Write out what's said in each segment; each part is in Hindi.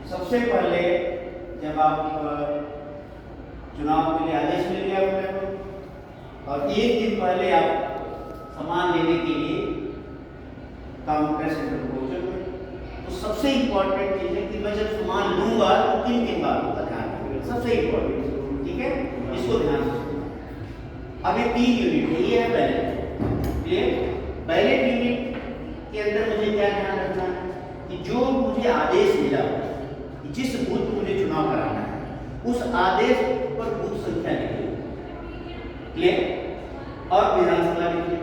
सबसे पहले जब आप चुनाव के लिए आदेश मिल गया अपने को और एक दिन पहले आप सामान लेने के लिए काउंटर सेंटर पहुंचोगे, तो सबसे इम्पोर्टेंट चीज़ है कि मैं जब सामान लूंगा तो किन किन बातों का ध्यान रखूंगा। सबसे इम्पोर्टेंट, ठीक है, इसको ध्यान से सुनना। अब ये 3 यूनिट है, ये है पहले यूनिट के अंदर मुझे क्या ध्यान रखना है कि जो मुझे आदेश मिला, जिस बूथ में मुझे चुनाव कराना है, उस आदेश पर बूथ संख्या लिखिए, क्लियर, और विधानसभा लिखिए।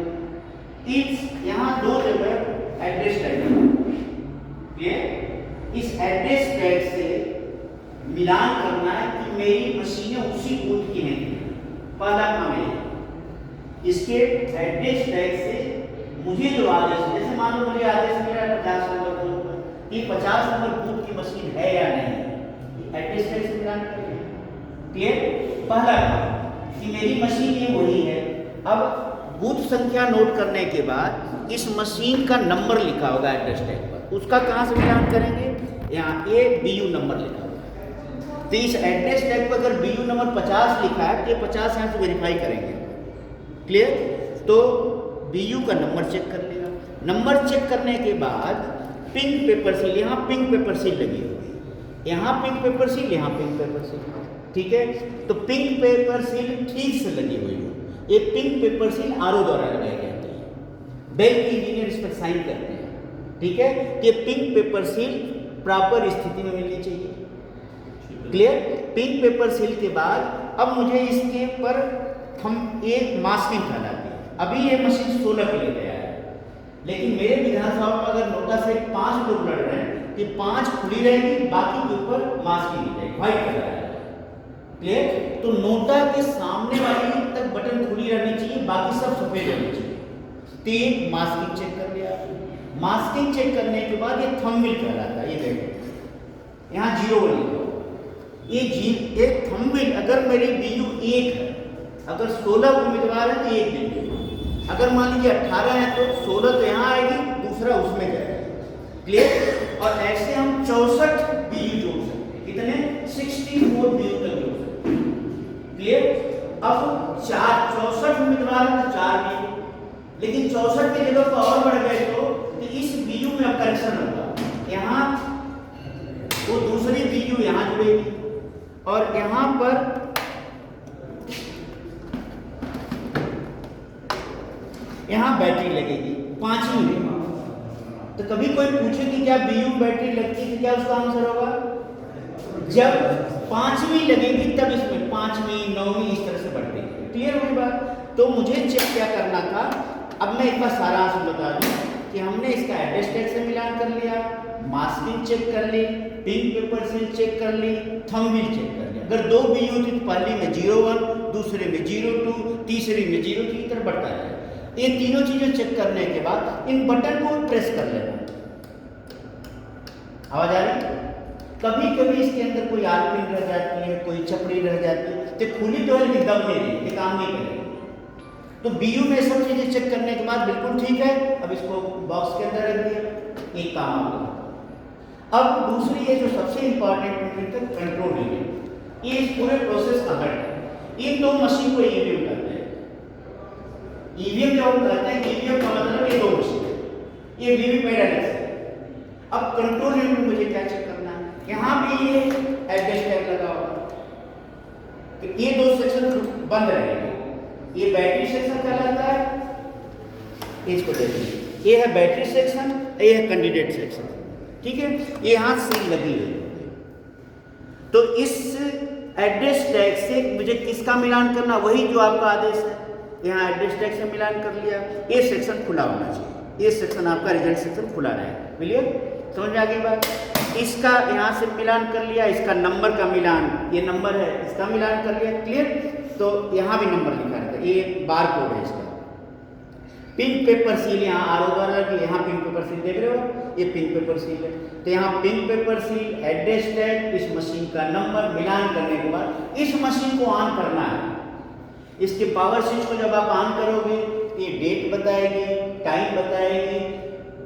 यहाँ 2 जगह एड्रेस टैग, क्लियर। इस एड्रेस टैग से मिलान करना है कि मेरी मशीनें उसी बूथ की हैं, पहला काम है। इसके एड्रेस टैग से मुझे जो आदेश, जैसे मान लो मुझे आदेश मिला 50 नंबर बूथ पर, कि 50 नंबर बूथ की मशीन है या नहीं, एड्रेस टैग से मिलान करेंगे, क्लियर। पहला काम कि मेरी मशीन ये वही है। अब बूथ संख्या नोट करने के बाद इस मशीन का नंबर लिखा होगा एड्रेस टैग पर, उसका कहाँ से मिलान करेंगे, यहाँ ये BU नंबर लिखा होगा। तो इस एड्रेस टैग पर अगर BU नंबर 50 लिखा है तो ये 50 यहाँ से वेरीफाई करेंगे, क्लियर। तो BU का नंबर चेक कर लेगा। नंबर चेक करने के बाद पिंक पेपर सील, यहाँ पिंक पेपर सील लगी होगी, यहाँ पिंक पेपर सील, यहाँ पिंक पेपर सील, ठीक है। तो पिंक पेपर सील ठीक से लगी हुई हो, ये पिंक पेपर सील RO द्वारा लगाए जाते हैं, बेल के इंजीनियर इस पर साइन करते हैं, ठीक है। ये पिंक पेपर सील प्रॉपर स्थिति में मिलनी चाहिए, क्लियर। पिंक पेपर सील के बाद अब मुझे इसके पर हम एक मास्किंग कहलाती है। अभी ये मशीन 16 के लिए गया है, लेकिन मेरे विधानसभा में अगर नोटा से 5 लोग लड़ रहे हैं कि 5 खुली रहेगी, बाकी के ऊपर मास्किंग रहेगी, व्हाइट कलर है, क्लियर। तो नोटा के सामने वाली तक बटन खुली रहनी चाहिए, बाकी सब सफेद रहनी चाहिए। तो ये मास्किंग चेक कर लिया। मास्किंग चेक करने के बाद ये थंबनेल कहलाता है, ये देखो यहाँ 0 लिखा, ये थंबनेल अगर मेरी BU 1 है, अगर 16 उम्मीदवार है तो 1 देंगे, अगर मान लीजिए 18 है तो 16 तो यहाँ आएगी, दूसरा उसमें जाएगा, क्लियर। और ऐसे हम 64 BU जोड़ सकते हैं, कितने 64 BU तक जोड़ सकते हैं, क्लियर। अब 64 उम्मीदवार है तो 4 BU, लेकिन 64 की जगह पर और बढ़ गए तो इस BU में अब करेक्शन होगा, यहाँ वो दूसरी BU यहाँ जुड़ेगी और यहाँ पर यहाँ बैटरी लगेगी 5वीं में। तो कभी कोई पूछे कि क्या BU में बैटरी लगती है, क्या उसका आंसर होगा, जब 5वीं लगेगी तब इसमें 5वीं 9वीं इस तरह से बढ़ती है, क्लियर हुई बात। तो मुझे चेक क्या करना था, अब मैं एक बार सारा आंसर बता दूं कि हमने इसका एड्रेस टैग से मिलान कर लिया, मास्किंग चेक कर ली, पिंक पेपर सील चेक कर ली, थंबनेल चेक कर लिया। अगर 2 BU थी तो पहली में 01, दूसरे में 02, तीसरी में 03 की तरह बढ़ता है। ये तीनों चीजें चेक करने के बाद इन बटन को प्रेस कर लेना। आवाज आ रही? कभी कभी इसके अंदर कोई आलपिन रह जाती है, कोई चपड़ी रह जाती है, तो खुली तो है लेकिन दब नहीं रही, ये काम नहीं करेगी। तो BU में सब चीजें चेक करने के बाद बिल्कुल ठीक है, अब इसको बॉक्स के अंदर रख दिया, एक काम हो गया। अब दूसरी है जो सबसे इंपॉर्टेंट यूनिट है, कंट्रोल यूनिट। ये इस पूरे प्रोसेस का हेड है। इन 2 मशीन को EVM कहते हैं। EVM जब हम कहते हैं, EVM का मतलब ये 2 मशीन है, ये VVPAT है। अब कंट्रोल यूनिट में मुझे क्या चेक करना है, यहाँ भी ये एड्रेस टैग लगा होगा, तो ये 2 सेक्शन बंद रहेंगे। ये बैटरी सेक्शन कहलाता है, इसको देखिए, ये है बैटरी सेक्शन, ये है कैंडिडेट सेक्शन, ठीक है। ये यहाँ सील लगी है। तो इस एड्रेस टैग से मुझे किसका मिलान करना, वही जो आपका आदेश है, यहाँ एड्रेस टैग से मिलान कर लिया। ये सेक्शन खुला होना चाहिए, ये सेक्शन आपका रिजल्ट सेक्शन खुला रहेगा, क्लियर, समझ में आ गई बात। इसका यहाँ से मिलान कर लिया, इसका नंबर का मिलान, ये नंबर है, इसका मिलान कर लिया, क्लियर। तो यहाँ भी नंबर लिखा रहता है, ये बार कोड है इसका। पिंक पेपर सील यहाँ RO द्वारा लगी, यहाँ पिंक पेपर सील देख रहे हो, ये पिंक पेपर सील है। तो यहाँ pink paper seal, address tag, इस मशीन का नंबर मिलान करने के बाद इस मशीन को ऑन करना है। इसके पावर स्विच को जब आप ऑन करोगे ये डेट बताएगी, टाइम बताएगी,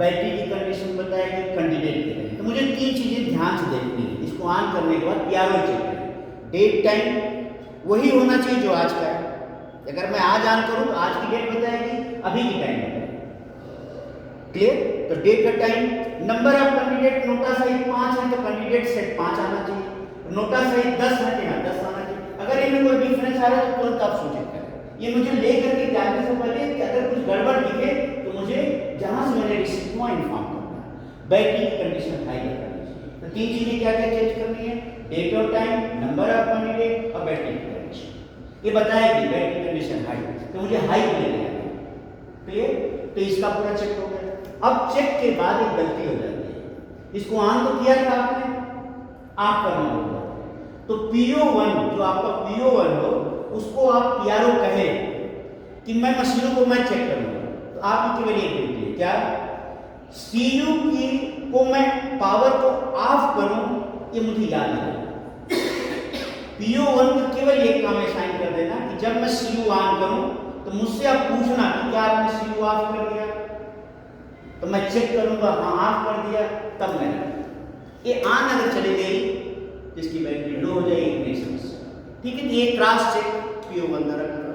बैटरी की कंडीशन बताएगी, कैंडिडेट की रहेगी। तो मुझे 3 चीजें ध्यान से देखनी है। इसको ऑन करने के बाद PRO चेक करें। डेट टाइम वही होना चाहिए जो आज का है। अगर मैं आज ऑन करूं तो आज की डेट बताएगी, अभी की टाइम बताएगी। क्लियर? तो डेट का time, number of candidate NOTA सहित 5 है तो कैंडिडेट सेट 5 आना चाहिए। नोटा सहित 10 है तो यहाँ 10 आना चाहिए। अगर इनमें कोई डिफरेंस आ रहा है तो तुरंत आप सूचित करें। ये मुझे लेकर के जाने से पहले कि अगर कुछ गड़बड़ दिखे तो मुझे जहां से मैंने रिसीव हुआ इन्फॉर्म करना है। बैटरी की कंडीशन हाई करनी चाहिए। तो 3 चीजें क्या क्या चेंज करनी है? डेट और टाइम, नंबर ऑफ कैंडिडेट और बैटरी की कंडीशन। ये बताएगी बैटरी कंडीशन हाई, तो मुझे हाई ले लेना है। क्लियर? तो इसका पूरा चेक हो गया। अब चेक के बाद एक गलती हो जाती है। इसको ऑन तो किया था आपने, आप करना होगा। तो PO1 जो आपका PO1 हो उसको आप PRO कहे कि मैं मशीनों को मैं चेक करूंगा। तो आप केवल ये बोलिए क्या CU की को मैं पावर को ऑफ करूं, ये मुझे याद है। PO1 का केवल एक काम असाइन कर देना कि जब मैं CU ऑन करूं तो मुझसे आप पूछना कि क्या आपने CU ऑफ कर दिया, तो मैं चेक करूंगा, हाँ ऑफ कर दिया, तब मैं ये ऑन अगर चली गई तो इसकी बैटरी लो हो जाएगी, नहीं समस्या। ठीक है? तो ये क्रॉस चेक PO1 द्वारा करना।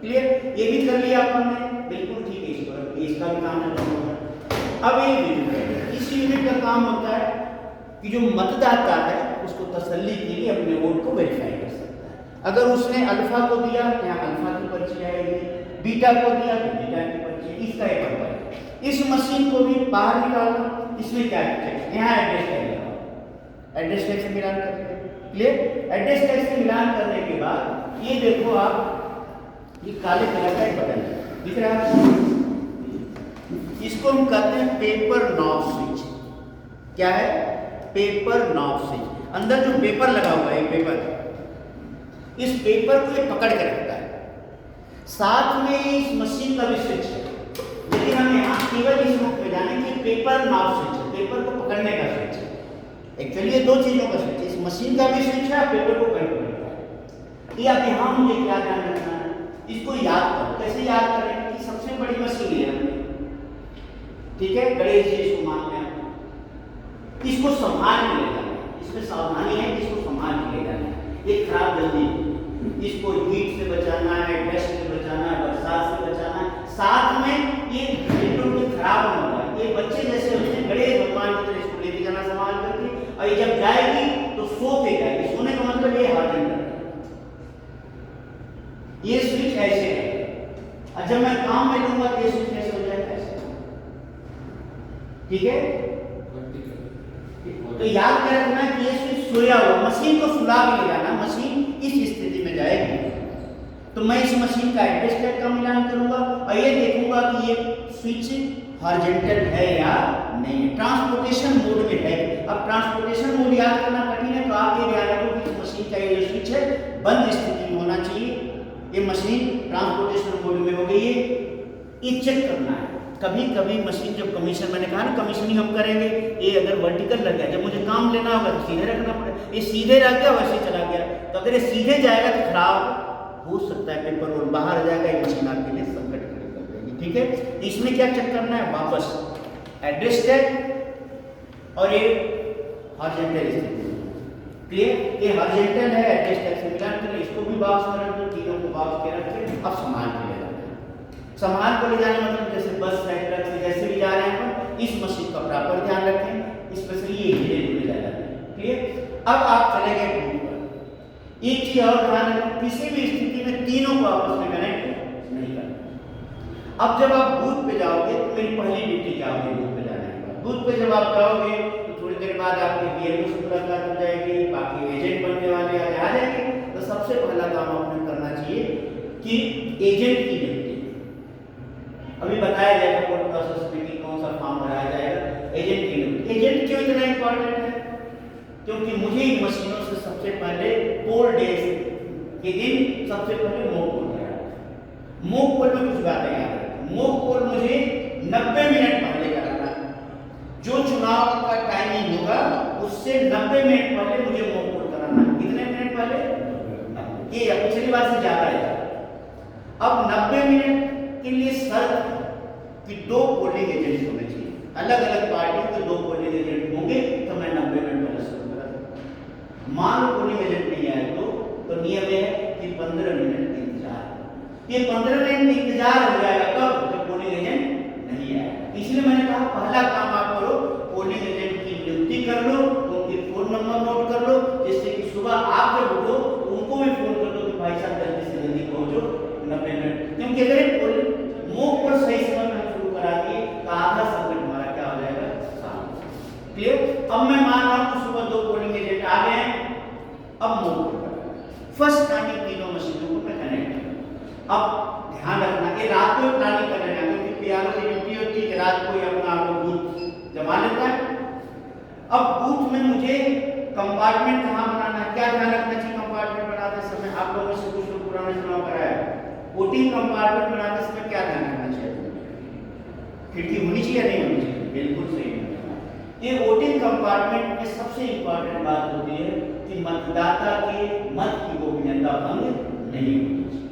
क्लियर? ये भी कर लिया आपने, बिल्कुल ठीक है। इसका भी काम है। अब ये यूनिट है, इस यूनिट का काम होता है कि जो मतदाता है उसको तसल्ली के लिए अपने वोट को वेरीफाई कर सकता है। अगर उसने अल्फा को दिया तो यहाँ अल्फा की पर्ची आएगी, बीटा को दिया तो बीटा की पर्ची, इसका एक अंतर है। इस मशीन को भी बाहर निकालना, इसमें क्या है, यहाँ एड्रेस टैग लगाओ, एड्रेस टैग से मिलान कर लें। क्लियर? एड्रेस टैग से मिलान करने के बाद ये देखो आप, ये काले कलर का एक बटन है, दिख रहा है? इसको हम कहते हैं पेपर नॉब स्विच। क्या है? Paper knob switch. अंदर जो पेपर लगा हुआ है, पेपर, इस पेपर को ये पकड़ के रखता है। साथ में इस मशीन का भी स्विच है, लेकिन हम यहाँ केवल इस रूप में जाने कि पेपर नॉब स्विच है, पेपर को पकड़ने का स्विच है। एक्चुअली ये 2 चीजों का स्विच है, इस मशीन का भी स्विच है, पेपर को कंट्रोल करता है। ये अब यहाँ मुझे क्या ध्यान रखना है, इसको याद करो। कैसे याद करें कि सबसे बड़ी मशीन है हमने, ठीक है, गणेश जी इसको मानते हैं, इसको संभाल के ले जाना है। इसमें सावधानी है, इसको संभाल के ले जाना है। ये खराब जल्दी, इसको हीट से बचाना है, डस्ट से बचाना है, बरसात से बचाना है, साथ में ये बिल्कुल खराब होना है। ये बच्चे जैसे होते हैं, गणेश भगवान की तरह इसको लेके जाना संभाल करके, और ये जब जाएगी तो सो के जाएगी। सोने का मतलब ये हार्ड है, ये स्विच ऐसे है। और जब मैं काम में लूंगा तो ये स्विच कैसे हो जाएगा, ऐसे। ठीक है? तो याद कर रखना कि ये स्विच सोया हुआ, मशीन को सुला के ले जाना, मशीन इस स्थिति में जाएगी। तो मैं इस मशीन का एड्रेस टैग का मिलान करूंगा और ये देखूंगा कि ये स्विच हॉरिजॉन्टल है या नहीं है, ट्रांसपोर्टेशन मोड में है। अब ट्रांसपोर्टेशन मोड याद करना कठिन है, तो आप ये ध्यान रखो कि इस मशीन का ये स्विच है बंद स्थिति में होना चाहिए। ये मशीन ट्रांसपोर्टेशन मोड में हो गई है, ये चेक करना है। कभी कभी मशीन जब कमीशन, मैंने कहा ना कमीशनिंग हम करेंगे, ये अगर वर्टिकल लग गया, जब मुझे काम लेना होगा तो सीधे रखना पड़ेगा। ये सीधे रख गया, वैसे चला गया, तो अगर ये सीधे जाएगा तो खराब हो सकता है, पेपर रोल बाहर आ जाएगा, ये मशीन आपके लिए संकट खड़ी कर देगी। ठीक है? इसमें क्या चेक करना है, वापस एड्रेस टैग और ये हॉरिजॉन्टल स्थिति। क्लियर? ये हॉरिजॉन्टल है, एड्रेस टैग से मिलान करें, इसको भी बॉक्स में रख दो, तीनों को बॉक्स के रख के अब सामान के ले जाते हैं। सामान को ले जाने मतलब जैसे बस से, ट्रक से, जैसे भी जा रहे हैं, इस मशीन का प्रॉपर ध्यान रखें, स्पेशली ये हीरे जुड़े जा जाते हैं। क्लियर? अब आप चले गए बूथ पर। एक चीज और ध्यान रखें, किसी भी स्थिति में तीनों को आपस में कनेक्ट नहीं करना। अब जब आप बूथ पे जाओगे तो मेरी पहली ड्यूटी क्या होगी, बूथ पे जाने के बाद। बूथ पे जब आप जाओगे तो थोड़ी देर बाद आपकी BLO से मुलाकात हो जाएगी, बाकी एजेंट बनने वाले आ जाएंगे। तो सबसे पहला काम आपने करना चाहिए कि एजेंट की ड्यूटी, अभी बताया जाएगा कोर्ट प्रोसेस में कि कौन सा फॉर्म भराया जाएगा। एजेंट की ड्यूटी, एजेंट क्यों इतना इंपॉर्टेंट है, क्योंकि मुझे इन मशीनों से सबसे पहले पोल डे के दिन सबसे पहले मॉक पोल कराना। मॉक पोल में कुछ बातें याद रखें। मॉक पोल मुझे 90 मिनट पहले कराना है। जो चुनाव का टाइमिंग होगा उससे 90 मिनट पहले मुझे मॉक पोल कराना है। कितने मिनट पहले? ये पिछली बार से ज्यादा है। अब 90 मिनट के लिए शर्त कि 2 पोलिंग एजेंट्स होने चाहिए। अलग अलग पार्टियों के 2 पोलिंग एजेंट होंगे तो मैं 90 मिनट पहले शुरू करा दूंगा। मान लो पोलिंग एजेंट नहीं आए तो नियम है कि 15 मिनट इंतजार। ये 15 मिनट इंतजार हो जाएगा कब? जब पोलिंग एजेंट नहीं आए। इसलिए मैंने कहा पहला काम आप करो, पोलिंग एजेंट की नियुक्ति कर लो, उनके फोन नंबर नोट कर लो, जिससे कि सुबह आप जब उठो उनको भी फोन कर दो कि भाई साहब जल्दी से जल्दी पहुंचो 90 मिनट। क्योंकि अगर मोक पर सही समय में शुरू करा दिए तो आधा संकट हमारा क्या हो जाएगा? शांत। क्लियर? अब मैं मान रहा हूं सुबह 2 पोलिंग एजेंट आ गए हैं, अब मोक फर्स्ट टाइम तीनों मशीनों को मैं कनेक्ट करूं। अब ध्यान रखना ये रात को प्लानिंग कर लेना, क्योंकि पीआरओ की ड्यूटी होती है कि रात को ही अपना बूथ जमा लेता है। अब बूथ में मुझे कंपार्टमेंट कहाँ बनाना है, क्या ध्यान रखना चाहिए कंपार्टमेंट बनाते समय? आप लोगों से कुछ लोग पुराना चुनाव कराया है, वोटिंग कंपार्टमेंट बनाते समय क्या ध्यान रखना चाहिए? खिड़की होनी चाहिए या नहीं होनी चाहिए? बिल्कुल सही है। ये वोटिंग कंपार्टमेंट में सबसे इंपॉर्टेंट बात होती है कि मतदाता के मत की गोपनीयता भंग नहीं होनी चाहिए।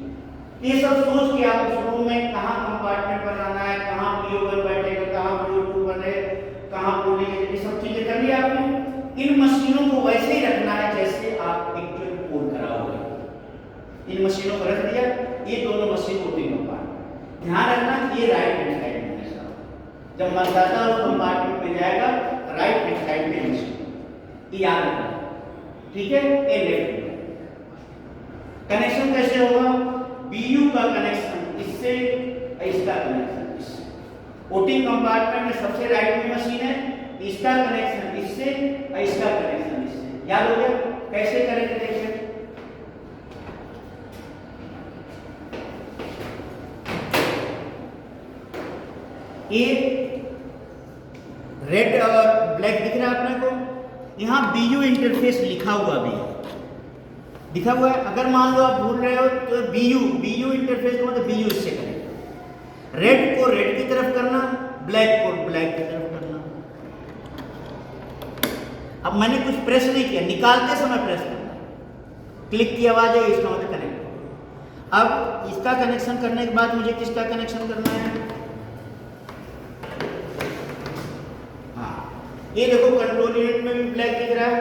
ये सब सोच के आप उस रूम में कहाँ कंपार्टमेंट बनाना है, कहाँ पीओ बैठेगा, कहाँ पीओ बने, कहाँ पोलिंग, ये सब चीजें कर लिया आपने। इन मशीनों को वैसे ही रखना है जैसे आप एक्चुअल पोल करा हुआ है। इन मशीनों को रख दिया, ये दोनों मशीन वोटिंग कंपार्टमेंट। ध्यान रखना ये राइट हैंड साइड में है। जब मतदाता उस कंपार्टमेंट में जाएगा राइट हैंड साइड में मशीन, ये याद रखना, ठीक है? ये लेफ्ट कनेक्शन कैसे होगा? बीयू का कनेक्शन इससे, इसका कनेक्शन इससे। वोटिंग कंपार्टमेंट में सबसे राइट में मशीन है, इसका कनेक्शन इससे, इसका कनेक्शन इससे। याद हो गया? कैसे करेंगे देखिए। ये रेड और ब्लैक दिख रहा है अपने को, यहाँ बीयू इंटरफेस लिखा हुआ भी है, दिखा हुआ है। अगर मान लो आप भूल रहे हो तो बीयू इंटरफेस का मतलब बीयू इससे करें, रेड को रेड की तरफ करना, ब्लैक को ब्लैक की तरफ करना। अब मैंने कुछ प्रेस नहीं किया, निकालते समय प्रेस करना, क्लिक की आवाज है, इसका मतलब कनेक्ट। अब इसका कनेक्शन करने के बाद मुझे किसका कनेक्शन करना है? ये देखो कंट्रोल यूनिट में भी ब्लैक दिख रहा है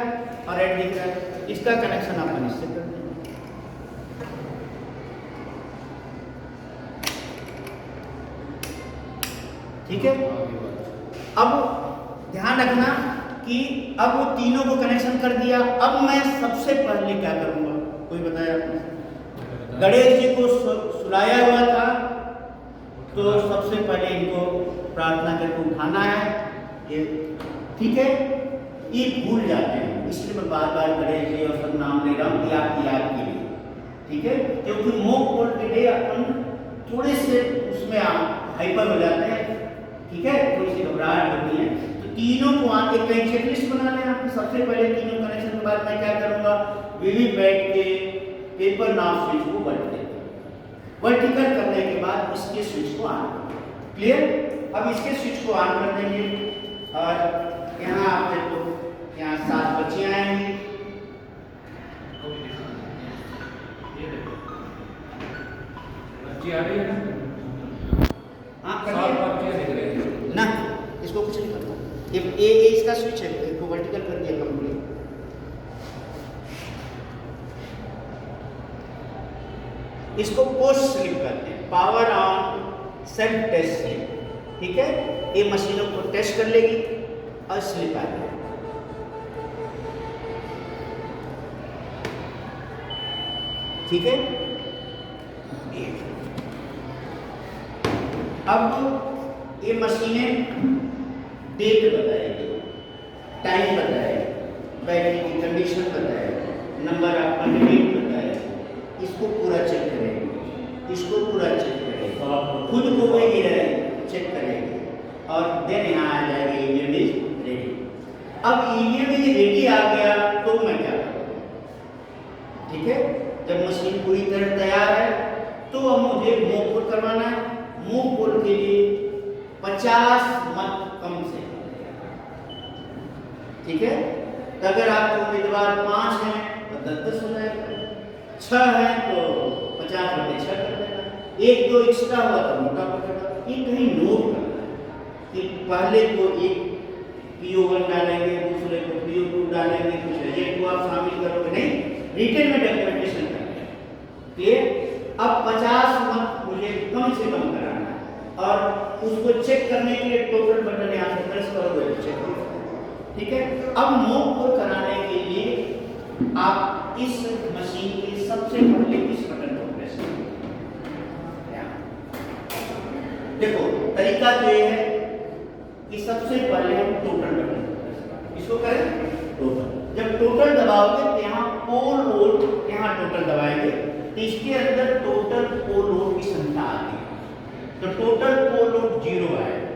और रेड दिख रहा है, इसका कनेक्शन अपन इससे कर देंगे। ठीक है? अब ध्यान रखना कि अब वो तीनों को कनेक्शन कर दिया। अब मैं सबसे पहले क्या करूंगा, कोई बताया आपने? गणेश जी को सुलाया हुआ था तो सबसे पहले इनको प्रार्थना करके उठाना है, ये ठीक है? ये भूल जाते हैं, इसलिए मैं बार बार गणेश जी और सब नाम ले रहा हूँ कि आपकी याद के लिए, ठीक है? क्योंकि मोक पोल के लिए अपन थोड़े से उसमें हाइपर हो जाते हैं, ठीक है? थोड़ी सी घबराहट होती है। तो तीनों को आके कहीं चेकलिस्ट बना लें आप। सबसे पहले तीनों कनेक्शन के बाद मैं क्या करूँगा? वीवीपैट के पेपर नाव स्विच को वर्टिकल करने के बाद इसके स्विच को ऑन। क्लियर? अब इसके स्विच को ऑन कर देंगे और यहाँ आप देखो, यहाँ 7 बच्चियां आएंगी, बच्ची आ रही है ना, इसको कुछ नहीं करना। ये इसका स्विच है, इसको वर्टिकल कर दिया कंप्लीट। इसको पोस्ट स्लिप करते हैं, power on self test slip, ठीक है? ये मशीनों को टेस्ट कर लेगी और स्लिप आ जाएगी। ठीक है? अब ये मशीनें डेट बताएगी, टाइम बताएगी, बैटरी की कंडीशन बताएगी, नंबर ऑफ कैंडिडेट बताएगी, इसको पूरा चेक करेगी, इसको पूरा चेक करेगी, खुद को वही चेक करेगी और देन यहाँ आ जाएगी ईवीएम इज रेडी। अब ईवीएम इज रेडी आ गया तो मैं क्या करूँगा? ठीक है? जब मशीन पूरी तरह तैयार है तो अब मुझे मूव पोल करवाना है। मूव पोल के लिए 50 मत कम से, ठीक है? तो अगर आपके उम्मीदवार 5 हैं तो 10-10 हो जाएगा, 6 हैं तो 50/6 कर देगा, 1-2 एक्स्ट्रा हुआ तो मोटा पड़ेगा। ये कहीं नोट करना है, कि पहले को एक PO1 डालेंगे, दूसरे को PO2 डालेंगे, कुछ एजेंट को आप शामिल करोगे, नहीं, रिटेन में डॉक्यूमेंटेशन करना है। क्लियर? अब 50 मत मुझे कम से कम कराना है और उसको चेक करने के लिए टोटल बटन यहाँ से प्रेस करोगे तो चेक हो जाएगा। ठीक है? अब मोक को कराने के लिए आप इस मशीन के सबसे पहले इस बटन को प्रेस करोगे। देखो तरीका तो ये है कि सबसे पहले हम टोटल बटन प्रेस करें। इसको करें टोटल। जब टोटल दबाओगे तो यहाँ पोल लोड, यहाँ टोटल दबाएंगे तो इसके अंदर टोटल पोल लोड की संख्या आती है। तो टोटल पोल लोड 0 आएगा।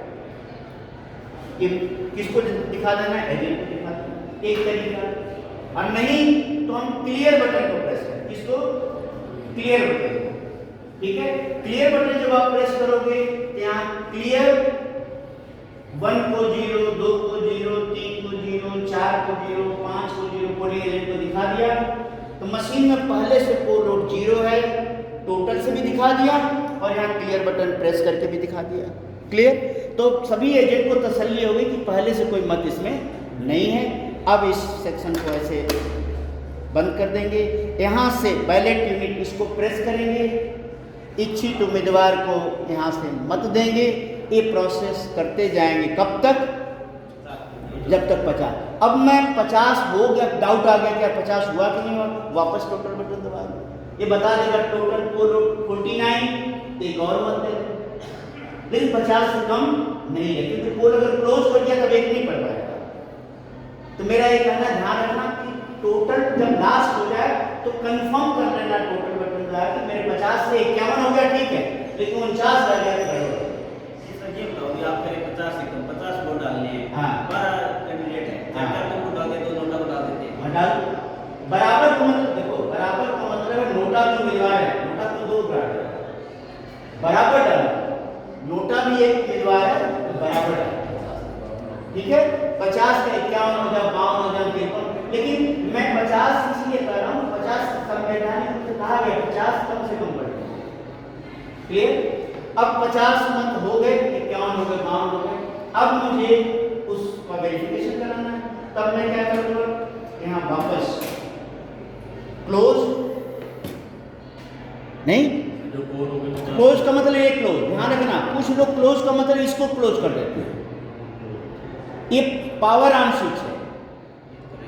ये किसको दिखा देना है? एजेंट को दिखा देना, एक तरीका। और नहीं तो हम क्लियर बटन को प्रेस करें। किसको? Clear button. ठीक है? क्लियर बटन जब आप प्रेस करोगे तो यहाँ क्लियर 1 को 0, 2 को 0, 3 को 0, 4 को 0, 5 को 0 पोलिंग एजेंट को दिखा दिया। तो मशीन में पहले से पोल लोड 0 है, टोटल से भी दिखा दिया और यहाँ क्लियर बटन प्रेस करके भी दिखा दिया। क्लियर? तो सभी एजेंट को तसल्ली हो गई कि पहले से कोई मत इसमें नहीं है। अब इस सेक्शन को ऐसे बंद कर देंगे। यहाँ से बैलेट यूनिट इसको प्रेस करेंगे, इच्छित उम्मीदवार को यहाँ से मत देंगे। ये प्रोसेस करते जाएंगे कब तक? जब तक 50। अब मैं 50 हो गया, डाउट आ गया क्या 50 हुआ कि नहीं हुआ, वापस टोटल बटन दबा दो। ये बता देगा टोटल पोल लोड 49, एक और मत दे, लेकिन 50 से कम नहीं है क्योंकि पोल अगर क्लोज कर दिया तब एक नहीं पड़ पाएगा। तो मेरा ये कहना ध्यान रखना कि टोटल जब लास्ट हो जाए तो कंफर्म कर लेना टोटल बटन दबा कि मेरे 50 से 51 हो गया, ठीक है, लेकिन 49 रह गया तो गड़बड़। ये बताओ आप करें 50 से कम 50 वोट डालने हैं। हाँ। 12 कैंडिडेट है, चार तो वोट डाल दे, 2 नोटा को डाल देते हैं। डाल बराबर का मतलब देखो, बराबर का मतलब है नोटा जो उम्मीदवार है, नोटा तो 2 बराबर डालो, नोटा भी एक उम्मीदवार है तो बराबर डालो। ठीक है? 50 का 51 हो जाए, 52 हो जाए, 53, लेकिन मैं 50 इसलिए कह रहा हूँ, 50 संवैधानिक रूप से कहा गया 50 कम से कम बढ़े। क्लियर? अब 50 मत हो गए, 51 हो गए, 52 हो गए। अब मुझे उसका वेरिफिकेशन कराना है। तब मैं क्या करूँगा? यहाँ वापस क्लोज, नहीं क्लोज का मतलब ये क्लोज, ध्यान रखना। कुछ लोग क्लोज का मतलब इसको क्लोज कर देते हैं। ये पावर ऑन स्विच है,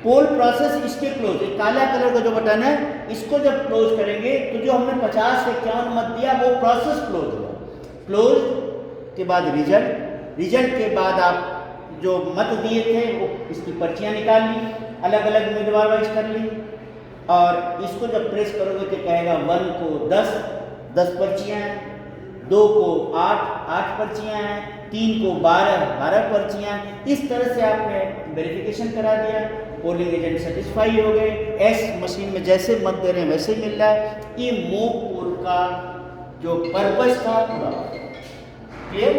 पोल प्रोसेस इसके क्लोज, ये काला कलर का जो बटन है इसको जब क्लोज करेंगे तो जो हमने 50 से 51 मत दिया वो प्रोसेस क्लोज हुआ। क्लोज के बाद रिजल्ट, रिजल्ट के बाद आप जो मत दिए थे वो इसकी पर्चियां निकाल ली, अलग अलग उम्मीदवार वाइज कर ली और इसको जब प्रेस करोगे तो कहेगा 1 को 10 पर्चियां हैं, 2 को 8 पर्चियां हैं, 3 को 12 पर्चियां हैं। इस तरह से आपने वेरिफिकेशन करा दिया, पोलिंग एजेंट सेटिस्फाई हो गए। एस मशीन में जैसे मत दे रहे हैं वैसे ही मिल रहा है। ये मोक पोल का जो पर्पस था पूरा। क्लियर?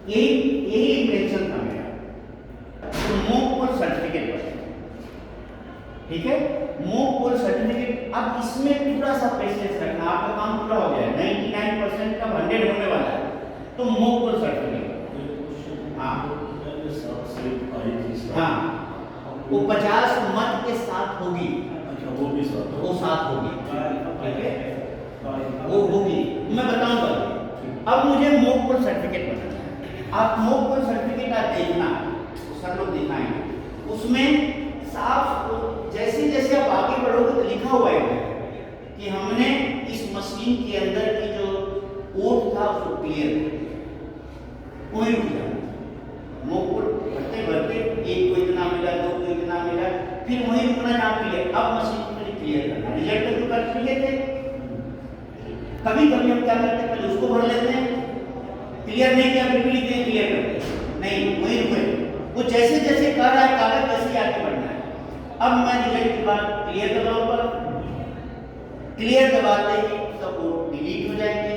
यही इंटेंशन था मेरा। तो मोक पोल सर्टिफिकेट बना, ठीक है? Mock poll certificate. अब इसमें थोड़ा सा पेशेंस रखना, आपका काम पूरा हो गया, 99% का 100 होने वाला है। तो मोक पोल सर्टिफिकेट, हाँ वो 50 मत के साथ होगी, वो साथ होगी, ठीक है, वो होगी, मैं बताऊंगा। अब मुझे मोक पोल सर्टिफिकेट बनाना है। आप मोक पोल सर्टिफिकेट आप देखना, सर लोग दिखाएंगे, उसमें साफ जैसे जैसे आप आगे बढ़ोगे तो लिखा हुआ है कि हमने इस मशीन के अंदर की जो वोट था उसको क्लियर कर दिया। कोई रुक जाए, मोक पोल भरते भरते 1 को इतना मिला, 2 को इतना मिला, फिर वही रुकना जहाँ क्लियर। अब मशीन को क्लियर करना, रिजल्ट तो कर लिए थे। कभी कभी हम क्या करते हैं, पहले उसको भर लेते हैं, क्लियर नहीं किया फिर भी लिखते हैं क्लियर करते हैं, नहीं वही रुके। वो जैसे जैसे कर रहा है कागज वैसे ही आगे बढ़ना है। अब मैं रिजल्ट के बाद क्लियर दबाऊंगा, क्लियर दबाते ही सब वो डिलीट हो जाएंगे।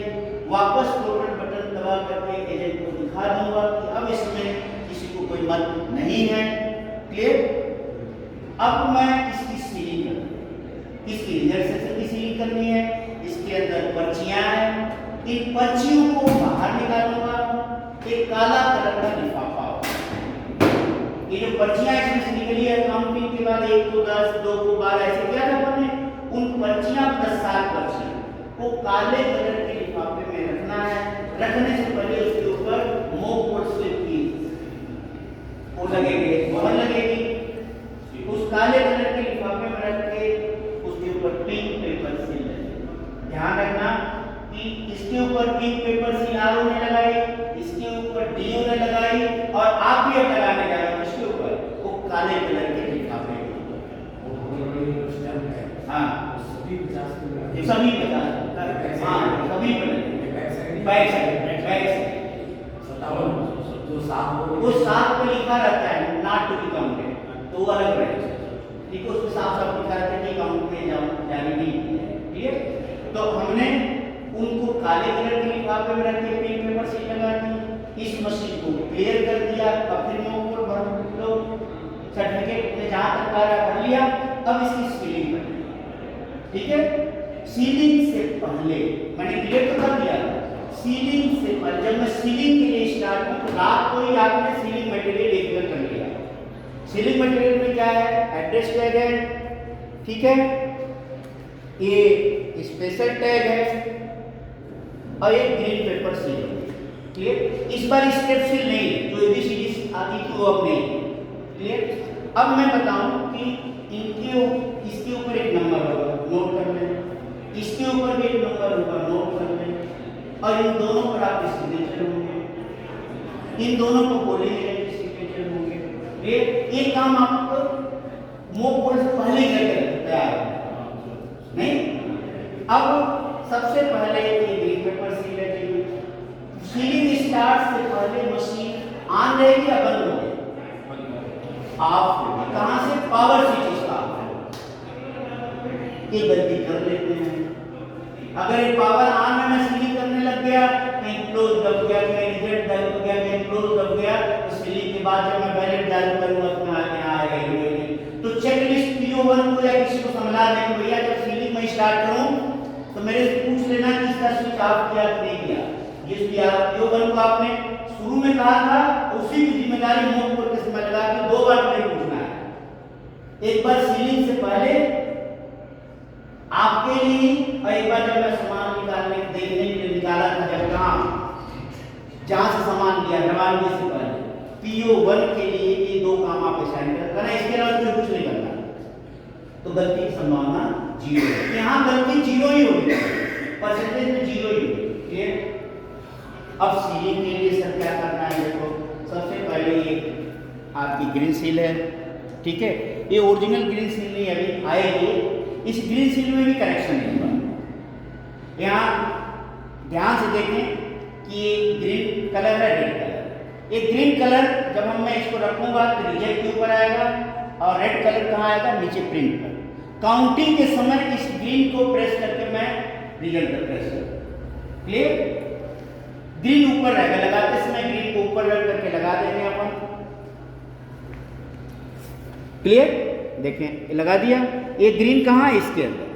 वापस टोटल बटन दबा करके एजेंट को दिखा दूंगा कि अब इसमें किसी को कोई मत नहीं है। क्लियर? अब मैं इसकी सीलिंग करूँगा, इसकी रिजल्ट सेक्शन की सीलिंग करनी है। इसके अंदर पर्चियां हैं, इन पर्चियों को बाहर निकालूंगा, एक काला कलर का लिफाफा होगा। ये जो पर्चियां इसमें से निकली है काउंटिंग के बाद 1 को 10, 2 को 12 ऐसे किया था अपन ने, उन पर्चियां प्लस 7 पर्चियां को काले कलर के लिफाफे में रखना है। रखने से पहले उसके ऊपर मोहर स्लिप की वो लगेगी, मोहर लगेगी। उस काले कलर के लिफाफे में रख के उसके ऊपर पिंक पेपर सील लगेगी। ध्यान रखना कि इसके ऊपर पिंक पेपर सील आरओ ने लगाई, इसके ऊपर डीओ ने लगाई, और आप भी अब लगाने जा रहे हो इसके ऊपर वो काले कलर के लिफाफे के ऊपर। हाँ सभी 50, हाँ सभी बैक साइड वो 7 पे लिखा रहता है नॉट टू बी काउंटेड, तो वो अलग रहेगा। ठीक है, उसमें साफ साफ लिखा रहता है कि काउंट में जाने नहीं है। ठीक है, तो हमने उनको काले कलर के लिफाफे में रख के पिंक पेपर से लगा दी, इस मशीन को क्लियर कर दिया। अब फिर मैं ऊपर भर लो सर्टिफिकेट में जहां तक कार्य भर लिया। अब इसकी सीलिंग करनी है। ठीक है, सीलिंग से पहले मैंने क्लियर तो कर दिया, सीलिंग से पहले जब मैं सीलिंग के लिए स्टार्ट हूं तो रात को ही आपने सीलिंग मटेरियल एक कर लिया। सीलिंग मटेरियल में क्या है, एड्रेस टैग है, ठीक है, ये स्पेशल टैग है और एक ग्रीन पेपर सील है। क्लियर, इस बार स्टेप सील नहीं है, जो एबीसीडी आती थी वो अब नहीं है। क्लियर, अब मैं बताऊं कि इनके इसके ऊपर एक नंबर होगा, नोट कर लें, इसके ऊपर भी एक नंबर होगा, नोट कर लें, और इन दोनों पर आपके सिग्नेचर होंगे, इन दोनों को बोलेंगे सिग्नेचर होंगे। ये काम आप मोक बोर्ड से पहले करके तैयार नहीं। अब सबसे पहले ये ग्रीन पेपर सील लगेगी। सीलिंग स्टार्ट से पहले मशीन ऑन रहेगी या बंद होगी? आप कहां से पावर स्विच स्टार्ट है, ये गलती कर लेते हैं। अगर ये पावर ऑन में मैं सीलिंग करने लग गया, कहीं क्लोज दब गया, कहीं रिजेक्ट दब गया, कहीं क्लोज दब गया, तो सीलिंग के बाद जब मैं बैलेट चालू करूंगा तो यहाँ आएगा ही। तो चेकलिस्ट PO1 को या किसी को समझा दें कि भैया जब सीलिंग में स्टार्ट करूं तो मेरे से पूछ लेना कि इसका स्विच ऑफ किया कि नहीं किया। जिस PO1 को आपने शुरू में कहा था उसी की जिम्मेदारी मोड पर के समय लगा के 2 बार मुझे पूछना है, एक बार सीलिंग से पहले आपके लिए और एक बार जब मैं सामान निकालने देखने के लिए निकाला था, जब जहां से सामान लिया रवानगी से पहले, PO1 के लिए ये 2 काम आप असाइन करना, इसके अलावा मुझे कुछ नहीं करना। तो गलती की संभावना 0 है, यहाँ गलती 0 ही होगी, परसेंटेज में 0 ही होगी। क्लियर, अब सीलिंग के लिए सर क्या करना है, देखो सबसे पहले ये आपकी ग्रीन सील है, ठीक है, ये ओरिजिनल ग्रीन सील नहीं अभी आएगी, इस ग्रीन सील में भी करेक्शन नहीं हुआ। यहाँ ध्यान से देखें कि ये ग्रीन कलर है, रेड कलर। ये ग्रीन कलर जब मैं इसको रखूंगा तो रिजेक्ट के ऊपर आएगा, और रेड कलर कहाँ आएगा, नीचे प्रिंट पर। काउंटिंग के समय इस ग्रीन को प्रेस करके मैं रिजल्ट पर प्रेस करूँ। क्लियर, ग्रीन ऊपर रहेगा, लगाते समय ग्रीन को ऊपर रख करके लगा देंगे अपन। क्लियर, देखें लगा दिया, ये ग्रीन कहाँ है, इसके अंदर।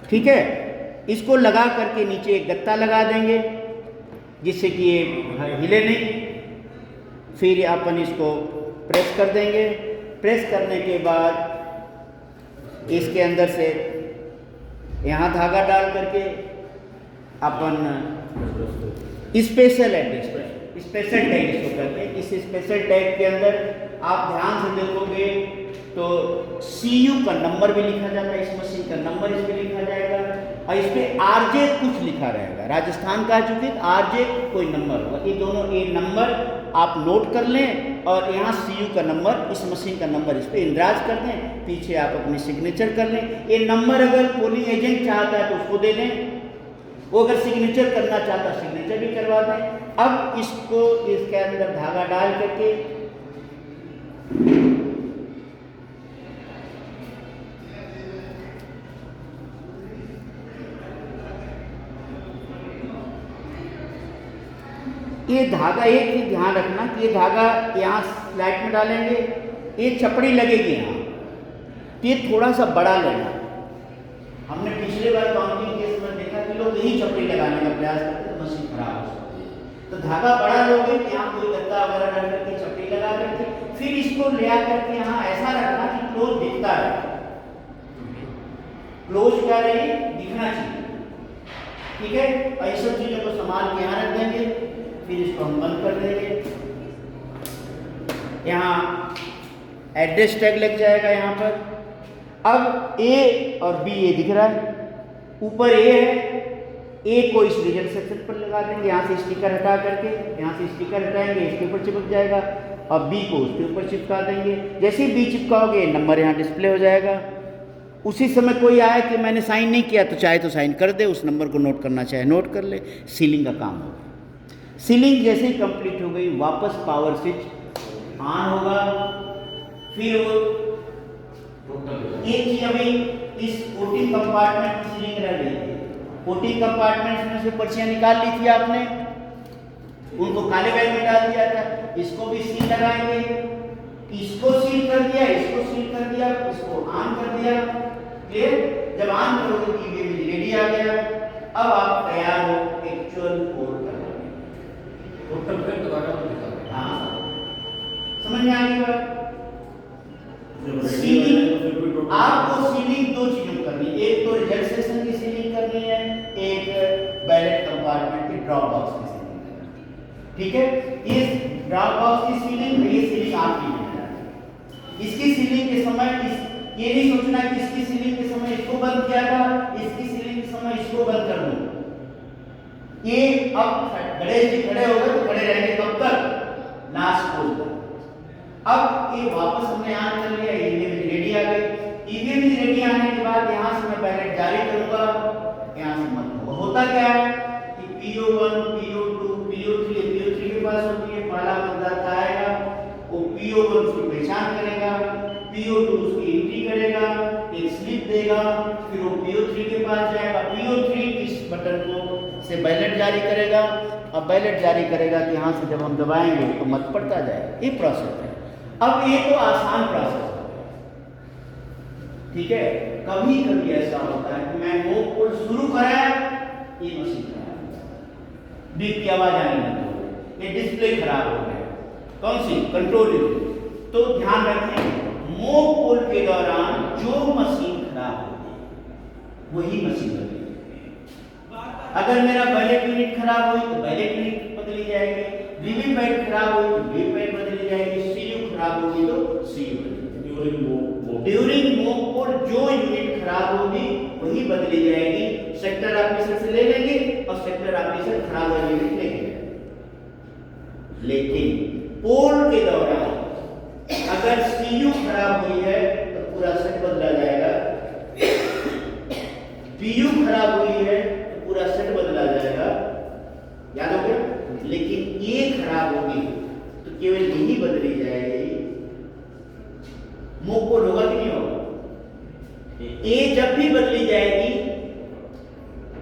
ठीक है, इसको लगा करके नीचे एक गत्ता लगा देंगे जिससे कि ये हिले नहीं। फिर अपन इसको प्रेस कर देंगे। प्रेस करने के बाद इसके अंदर से यहाँ धागा डाल करके अपन स्पेशल एड्रेस पर स्पेशल टैग इसको करते हैं। इस स्पेशल टैग के अंदर आप ध्यान से देखोगे तो CU का नंबर भी लिखा जाता है, इस मशीन का नंबर इस पे लिखा जाएगा, और इस पे RJ कुछ लिखा रहेगा। राजस्थान का चूंकि RJ कोई नंबर होगा, ये दोनों ये नंबर आप नोट कर लें, और यहाँ CU का नंबर, इस मशीन का नंबर इस पे इंद्राज कर दें, पीछे आप अपनी सिग्नेचर कर लें। ये नंबर अगर पोलिंग एजेंट चाहता है तो उसको दे दें, वो अगर सिग्नेचर करना चाहता है सिग्नेचर भी करवा दें। अब इसको इसके अंदर धागा डाल करके ये धागा, एक ही ध्यान रखना कि ये धागा यहाँ स्लाइड में डालेंगे, ये चपड़ी लगेगी यहाँ, तो ये थोड़ा सा बड़ा लेना। हमने पिछले बार काउंटिंग के समय देखा कि लोग लोग कहीं चपड़ी लगाने का प्रयास करते हैं तो मशीन खराब हो सकती है। तो धागा बड़ा लोगे तो यहाँ कोई गद्दा वगैरह डाल करके चपड़ी लगा करके फिर इसको ले आकर के यहाँ ऐसा रखना कि क्लोज दिखता है, क्लोज क्या रहे दिखना चाहिए। ठीक है, और इस सब चीजों को संभाल के यहाँ रख देंगे, फिर इसको हम बंद कर देंगे। यहाँ एड्रेस टैग लग जाएगा यहाँ पर। अब ए और बी ये दिख रहा है, ऊपर ए है, ए को इस रीजन सेक्शन पर लगा देंगे, यहाँ से स्टिकर हटा करके, यहाँ से स्टिकर हटाएंगे, इसके ऊपर चिपक जाएगा, और बी को उसके ऊपर चिपका देंगे। जैसे ही बी चिपकाओगे नंबर यहाँ डिस्प्ले हो जाएगा। उसी समय कोई आए कि मैंने साइन नहीं किया तो चाहे तो साइन कर दे, उस नंबर को नोट करना चाहे नोट कर ले, सीलिंग का काम होगा। सीलिंग जैसे ही कंप्लीट हो गई वापस पावर स्विच ऑन होगा। फिर वो एक चीज अभी इस कोटिंग कंपार्टमेंट की सीलिंग रह गई है। कोटिंग कंपार्टमेंट में से पर्चियां निकाल ली थी आपने, उनको काले बैग में डाल दिया था। इसको भी सील लगाएंगे, इसको सील कर दिया, इसको सील कर दिया, इसको ऑन कर दिया। क्लियर? जब ऑन करोगे तो ये रेडी आ गया। अब आप तैयार हो एक्चुअल कोड करने के। टोटल फिर दोबारा दिखा दें। हाँ, समझ में आ गई बात? सीलिंग, आपको सीलिंग दो चीजों करनी है, एक तो रिजल्ट सेक्शन की सीलिंग करनी है, एक बैलेट कंपार्टमेंट की ड्रॉप बॉक्स की सीलिंग करनी है। ठीक है, इस ड्रॉप बॉक्स की सीलिंग, ये सीलिंग आपकी है। इसकी सीलिंग के समय ये नहीं सोचना कि इसकी सीलिंग के समय इसको बंद किया था, इसकी सीलिंग के समय इसको बंद कर दूं। ये अब गणेश जी खड़े हो गए तो खड़े रहेंगे कब तक? लास्ट पोल तक। अब ये वापस हमने ऑन कर लिया, ईवीएम रेडी आ गई। ईवीएम रेडी आने के बाद यहाँ से मैं बैलेट जारी करूंगा, यहाँ से मत होगा। होता क्या है कि PO1, PO2, PO3 के पास होती है, पहला मतदाता आएगा, वो PO1 उसकी पहचान करेगा, PO2 उसकी एंट्री करेगा, एक स्लिप देगा, फिर वो PO3 के पास जाएगा, PO3 इस बटन को से बैलेट जारी करेगा, और बैलेट जारी करेगा कि यहाँ से जब हम दबाएंगे तो मत पड़ता जाएगा। ये प्रोसेस है। अब ये तो आसान प्रोसेस है, ठीक है। कभी कभी ऐसा होता है कि मैं मोक को शुरू कराया, ये मशीन खराब, बीप की आवाज आने लगी, ये डिस्प्ले खराब हो गया, कौन सी? Control unit. तो ध्यान रखें, मोक पोल के दौरान जो मशीन खराब होती है वही मशीन बदलेगी। अगर मेरा बैलेट यूनिट खराब हुई तो बैलेट यूनिट बदली जाएगी, वीवीपैट खराब हुई तो वीवीपैट बदली जाएगी, सीयू खराब होगी तो सीयू बदलेगी। ड्यूरिंग मोक पोल जो यूनिट खराब होगी वही बदली जाएगी। सेक्टर ऑफिसर से ले लेंगे और सेक्टर ऑफिसर खराब वाली यूनिट लेके जाएंगे। लेकिन पोल के दौरान अगर सीयू खराब हुई है तो पूरा सेट बदला जाएगा, पीयू खराब हुई है तो पूरा सेट बदला जाएगा। याद हो गया? लेकिन ये खराब होगी तो केवल यही बदली जाएगी। मोक पोल होगा कि नहीं होगा? ए जब भी बदली जाएगी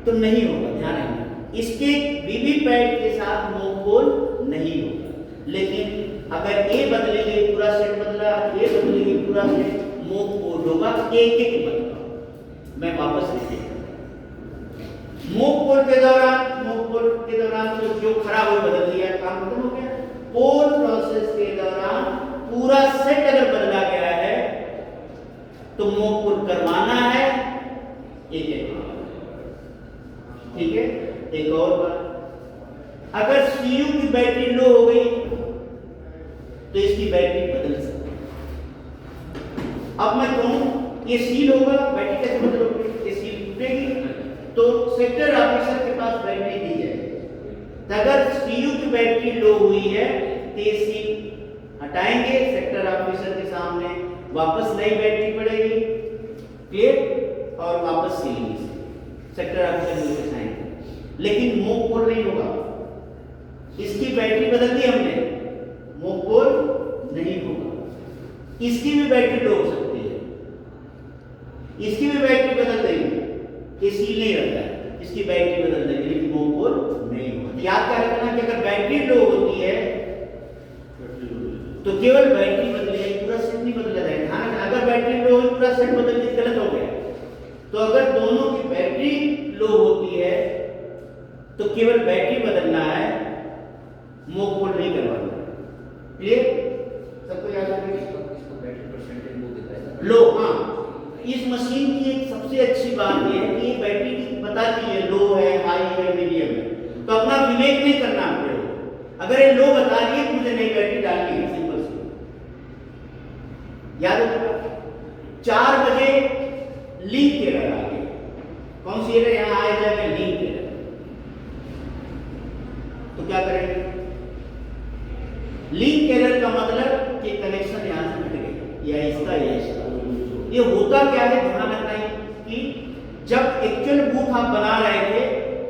तो नहीं होगा, ध्यान रखना। इसके वीवीपैट के साथ मोक पोल नहीं होगा। लेकिन अगर ए बदली गई पूरा सेट बदला, ए बदली गई पूरा सेट, मोक पोल होगा एक एक बदला। मैं वापस लिखता हूं। मोक पोल के दौरान तो जो खराब हो बदल दिया, काम खत्म हो गया। पोल प्रोसेस के दौरान पूरा सेट अगर बदला गया है तो मोक पोल करवाना है एक एक। ठीक है, एक और बात, अगर सीयू की बैटरी लो हो गई तो इसकी बैटरी बदल सकती है। अब मैं कहूं ये सील होगा, बैटरी कैसे बदलोगे? ये सील टूटेगी तो सेक्टर ऑफिसर के पास बैटरी दी जाएगी। अगर सीयू की बैटरी लो हुई है तो ये सील हटाएंगे, सेक्टर ऑफिसर के सामने वापस नई बैटरी पड़ेगी, क्लियर, और वापस सीलिंग सेक्टर ऑफिसर मिलकर साइन। लेकिन मोक पोल नहीं होगा, इसकी बैटरी बदल दी हमने, मोक पोल नहीं होगा। इसकी भी बैटरी लो हो सकती है, इसकी भी बैटरी बदल देंगे, ये सील नहीं रहता है, इसकी बैटरी बदल देंगे, लेकिन मोक पोल नहीं होगा। याद क्या रखना कि अगर बैटरी लो होती है तो केवल बैटरी बदलेगी, पूरा सेट नहीं बदला जाएगा। हाँ, अगर बैटरी लो हो पूरा सेट बदल के गलत हो गया। तो अगर दोनों की बैटरी लो होती है केवल बैटरी बदलना है, मोक पोल नहीं करवाना। क्लियर? सबको याद है? इसको बैटरी परसेंटेज वो देता है लो, हाँ, इस मशीन की एक सबसे अच्छी बात यह है कि ये बैटरी की बताती है लो है, हाई है, मीडियम है, तो अपना विवेक नहीं करना आपको। अगर ये लो बता रही है तो मुझे नई बैटरी डालनी है, सिंपल सी। याद रखिएगा 4 बजे लीक एरर आ गया। कौन सी एरर यहाँ आ जाएगा? Leak error. तो क्या करेंगे? लीक एरर का मतलब कि कनेक्शन यहां से कट गया, या इसका या इसका। ये होता क्या है, ध्यान रखना है कि जब एक्चुअल बूथ आप बना रहे थे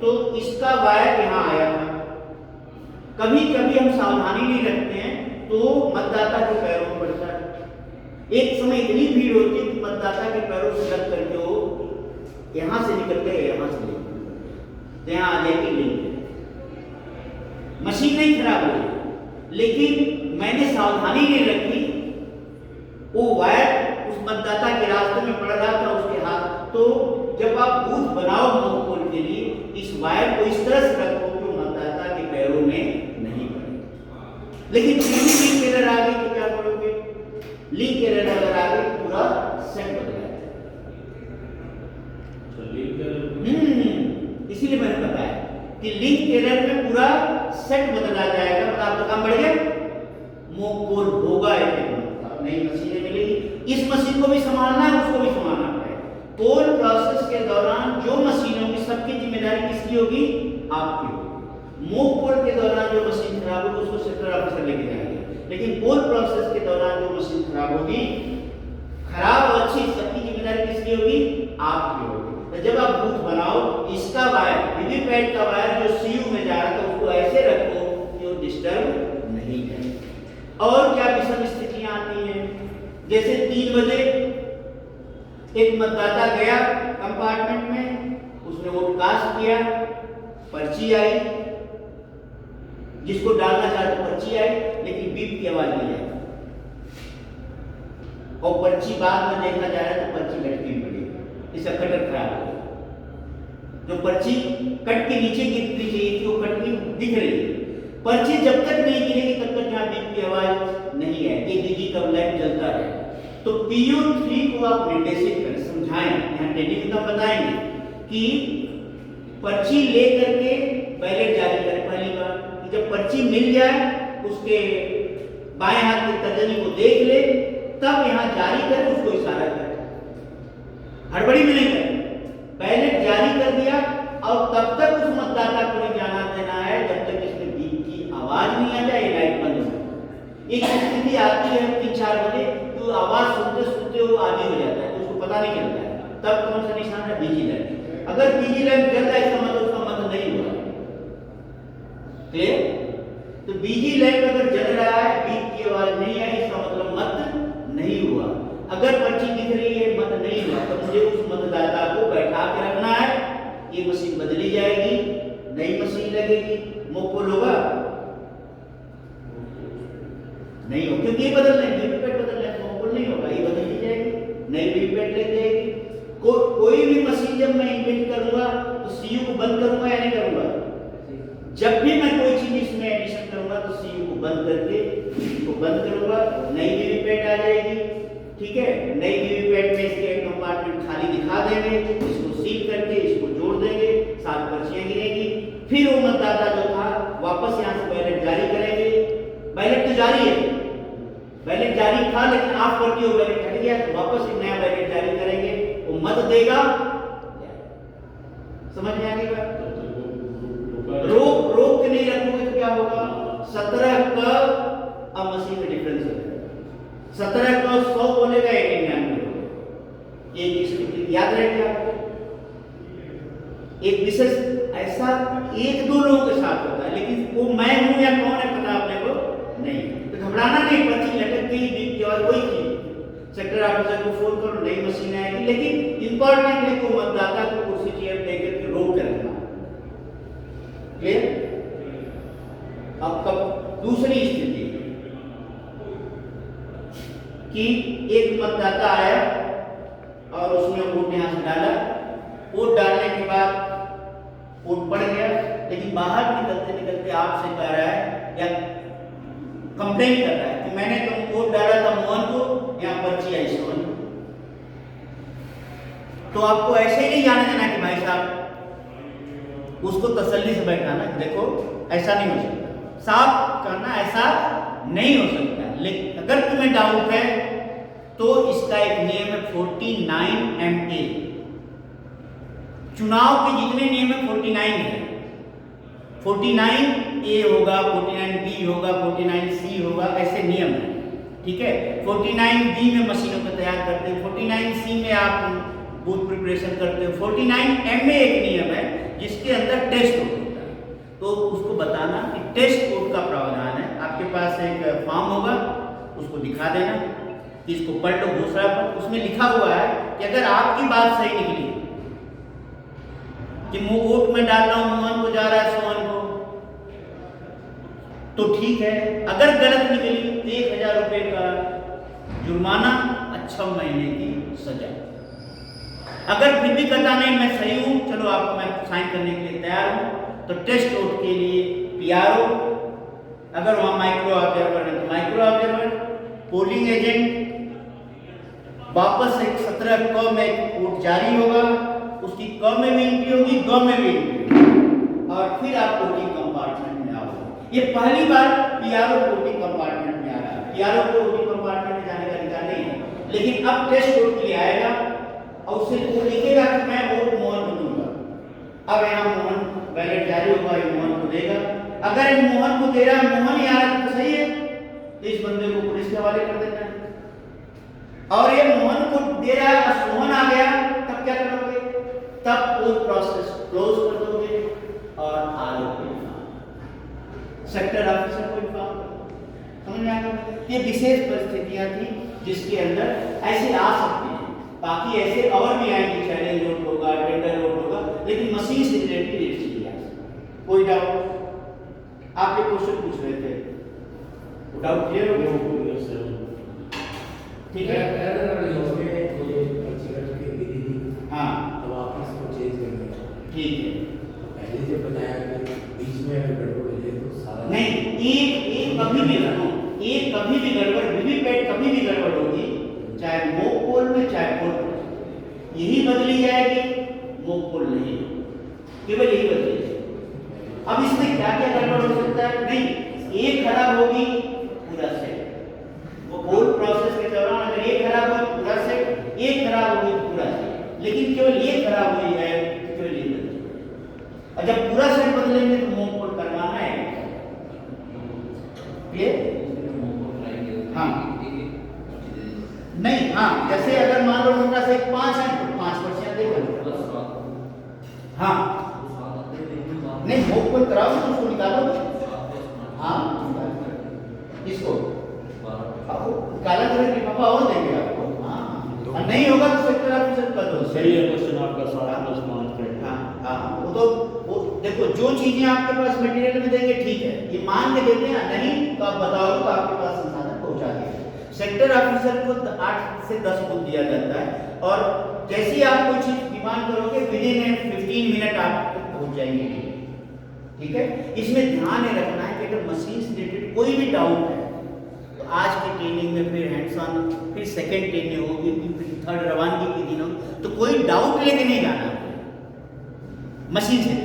तो इसका वायर यहां आया था। कभी कभी हम सावधानी नहीं रखते हैं तो मतदाता के पैरों में पड़ता है। एक समय इतनी भीड़ होती है कि मतदाता के पैरों से लग करके वो यहां से निकल के यहां से निकल, यहां आ जाएगी लिंक। मशीन नहीं खराब हुई, लेकिन मैंने सावधानी नहीं रखी, वो वायर उस मतदाता के रास्ते में पड़ रहा था उसके हाथ। तो जब आप बूथ बनाओ मोक पोल के लिए, इस वायर को इस तरह से रखो कि मतदाता के पैरों में नहीं पड़े। लेकिन लीक एरर आ गई तो क्या करोगे? लीक एरर अगर आ गई पूरा सेट बदल जाएगा। इसीलिए मैंने बताया कि लीक एरर में पूरा सेट बदला जाएगा। मतलब आपका काम बढ़ गया, मोक पोल होगा, नई मशीनें मिलेगी। इस मशीन को भी संभालना है, उसको भी संभालना पड़ेगा। पोल प्रोसेस के दौरान जो मशीन होगी सबकी जिम्मेदारी किसकी होगी? आपकी होगी। मोक पोल के दौरान जो मशीन खराब होगी उसको सेक्टर ऑफिसर लेके जाएंगे, लेकिन पोल प्रोसेस के दौरान जो मशीन खराब होगी, खराब और अच्छी, सबकी जिम्मेदारी किसकी होगी? आपकी होगी। तो जब आप बूथ बनाओ, इसका वायर, वीवीपैट का वायर जो सीयू में जा रहा है, तो उसको ऐसे रखो कि वो डिस्टर्ब नहीं है। और क्या विषम स्थितियां आती हैं? जैसे 3 बजे एक मतदाता गया कंपार्टमेंट में, उसने वोट कास्ट किया, पर्ची आई, जिसको डालना चाहते पर्ची आई, लेकिन बीप की आवाज नहीं आई, और पर्ची बाद में देखा जा रहा है तो पर्ची लटकी पड़ी, इसका कटर खराब हो गया। जो पर्ची कट के नीचे गिरनी चाहिए थी वो कट के दिख रही है। पर्ची जब तक नहीं गिरेगी तब तक यहाँ बीप की आवाज नहीं आएगी, डीजी का लाइट जलता है। तो PO3 को आप निर्देशित करें, समझाएं, यहाँ ट्रेनिंग का बताएंगे कि पर्ची ले करके बैलेट जारी करें। पहली बार कि जब पर्ची मिल जाए उसके बाएं हाथ की तर्जनी को देख ले, तब यहाँ जारी करें, उसको इशारा करें, हड़बड़ी में नहीं करें। बैलेट जारी कर दिया और तब तक उस मतदाता को नहीं जाना देना है जब तक इसमें बीप की आवाज नहीं आ जाए, लाइट बंद हो जाए। एक स्थिति आती है 3-4 बजे, तो आवाज सुनते सुनते वो आदि हो जाता है, तो उसको पता नहीं चलता है। तब कौन सा निशान है? बीजी लैंप। अगर बीजी लैंप जल रहा है इसका मतलब उसका मत नहीं हुआ। क्लियर? तो बीजी लैंप अगर जल रहा है, बीप की आवाज नहीं आई, इसका मतलब मत नहीं हुआ। अगर पर्ची दिख रही है, मत नहीं हुआ, तो मुझे उस मतदाता को बैठा के रखना है। ये मशीन बदली जाएगी, नई मशीन लगेगी, मोक पोल होगा नहीं हो, क्योंकि ये बदल लेंगे, वीवीपैट बदल लेंगे, मोक पोल नहीं होगा, ये बदल दी जाएगी, नई वीवीपैट लग जाएगी। कोई भी मशीन जब मैं इन्वेंट करूंगा तो सीयू को बंद करूंगा या नहीं करूंगा? जब भी मैं कोई चीज इसमें एडिशन करूंगा तो सीयू को बंद करके इसको बंद करूंगा, नई वीवीपैट आ जाएगी। ठीक है, नई वीवीपैट में इसके कंपार्टमेंट खाली दिखा देंगे, इसको सील करके इसको जोड़ देंगे, 7 पर्चियां गिरेगी। फिर वो मतदाता जो था वापस यहाँ से बैलेट जारी करेंगे। बैलेट तो जारी है, बैलेट जारी था, लेकिन आप करके वो बैलेट हट गया, तो वापस एक नया बैलेट जारी करेंगे, वो मत देगा। समझ में आ गई बात? रोक के नहीं रखोगे तो क्या होगा? 17 का अब मशीन में डिफरेंस हो जाएगा। 17 का 100 बोलेगा, 99 बोलेगा। एक स्थिति याद रहेगी आपको। एक विशेष ऐसा 1-2 लोगों के साथ होता है, लेकिन वो मैं हूं या कौन है पता अपने को नहीं। तो घबराना नहीं, पर्ची लटक गई, बीप की आवाज, कोई चीज सेक्टर ऑफिसर को फोन करो, नई मशीन आएगी। लेकिन इंपॉर्टेंट है कि मतदाता को कुर्सी चेयर देकर के रोक कर रखना। क्लियर? अब कब दूसरी स्थिति कि एक मतदाता आया और उसने वोट यहां से डाला, वोट डालने के बाद वोट पड़ गया, लेकिन बाहर निकलते निकलते आपसे कह रहा है या कंप्लेन कर रहा है कि मैंने तो कोड डाला था मोहन को, यहाँ पर्ची आई सोहन। तो आपको ऐसे ही नहीं जाने देना कि भाई साहब, उसको तसल्ली से बैठाना, देखो ऐसा नहीं हो सकता, साफ करना ऐसा नहीं हो सकता। लेकिन अगर तुम्हें डाउट है तो इसका एक नियम है 49MA। चुनाव के जितने नियम है 49 है, 49A होगा, 49B होगा, 49C होगा, ऐसे नियम है, ठीक है। 49B में मशीनों को तैयार करते हैं, 49C में आप बूथ प्रिपरेशन करते हो, 49MA एक नियम है जिसके अंदर टेस्ट कोड होता है। तो उसको बताना कि टेस्ट कोड का प्रावधान है। आपके पास एक फॉर्म होगा, उसको दिखा देना कि इसको पढ़ लो दूसरा पर। उसमें लिखा हुआ है कि अगर आपकी बात सही निकली कि वोट में डाल रहा हूं मोहन को, जा रहा है सोहन को, तो ठीक है। अगर गलत निकली 1000 रुपए का जुर्माना, 6 महीने की सजा। अगर फिर भी कहता नहीं मैं सही हूं, चलो आपको मैं साइन करने के लिए तैयार हूं, तो टेस्ट वोट के लिए PRO, अगर वहां माइक्रो ऑब्जर्वर है तो माइक्रो ऑब्जर्वर, पोलिंग एजेंट, वापस एक 17 क में एक वोट जारी होगा, उसकी क में भी एंट्री होगी, ग में भी एंट्री होगी, और फिर आप वोटिंग कंपार्टमेंट में आओगे। ये पहली बार PRO वोटिंग कंपार्टमेंट में आ रहा है। PRO को वोटिंग कंपार्टमेंट में जाने का अधिकार नहीं है, लेकिन अब टेस्ट वोट के लिए आएगा और उसे वो लिखेगा कि मैं वोट मोहन को दूंगा। अब यहाँ मोहन बैलेट जारी होगा, ये मोहन को देगा। अगर इन मोहन को दे रहा है, मोहन यार तो सही है, तो इस बंदे को पुलिस के हवाले कर देना है। और ये मोहन को दे रहा है, सोहन आ गया, तब क्या करोगे? तब वो प्रोसेस क्लोज कर दोगे और आरोपी सेक्टर ऑफिसर को इन्फॉर्म करो। समझ में आया? ये विशेष परिस्थितियां थी जिसके अंदर ऐसे आ सकते हैं। बाकी ऐसे और भी आएंगे, चैलेंज वोट होगा, टेंडर वोट होगा, लेकिन मशीन से रिलेटेड ऐसी कोई डाउट? आप एक क्वेश्चन पूछ रहे थे, डाउट क्लियर हो गया? ठीक है। हाँ, तो वापस को चेंज करना है। ठीक है। पहले जब बताया कि बीच में अगर गड़बड़ हो जाए तो सारा नहीं, एक कभी भी रखो, एक कभी भी गड़बड़, वीवीपैट कभी भी गड़बड़ होगी, चाहे मोक पोल में चाहे पोल में, यही बदली जाएगी, मोक पोल नहीं, केवल यही बदली जाएगी। अब इसमें क्या क्या गड़बड़ हो सकता है? नहीं, एक खराब होगी पूरा सेट, वो होल प्रोसेस के दौरान अगर एक खराब हो पूरा सेट, एक खराब होगी पूरा सेट, लेकिन केवल ये खराब हुई है, केवल ये बदली। और जब पूरा सेट बदलेंगे तो मोक पोल करवाना है। ये हाँ नहीं, हाँ जैसे अगर मान लो उनका से 5 है तो 5% देगा। हाँ नहीं, मोक पोल कराओ तो उसको निकालो। हाँ इसको काला कलर की पापा और देंगे आपको। हाँ और नहीं होगा तो सेक्टर ऑफिसर कर दो। सही है क्वेश्चन आपका 7+5 पे। हाँ हाँ, वो तो वो देखो, जो चीजें आपके पास मटेरियल में देंगे ठीक है, ये मान के देते हैं, नहीं तो आप बताओ तो आपके पास संसाधन पहुंचा देंगे। सेक्टर ऑफिसर को 8 से 10 बुक दिया जाता है, और जैसे ही आप कोई चीज डिमांड करोगे विदिन 15 मिनट आप पहुंच जाएंगे। ठीक है, इसमें ध्यान रखना है कि अगर मशीन से रिलेटेड कोई भी डाउट है तो आज की ट्रेनिंग में, फिर हैंड्स ऑन, फिर सेकेंड ट्रेनिंग होगी, फिर थर्ड रवानगी के दिन होगी, तो कोई डाउट लेके नहीं जाना मशीन से।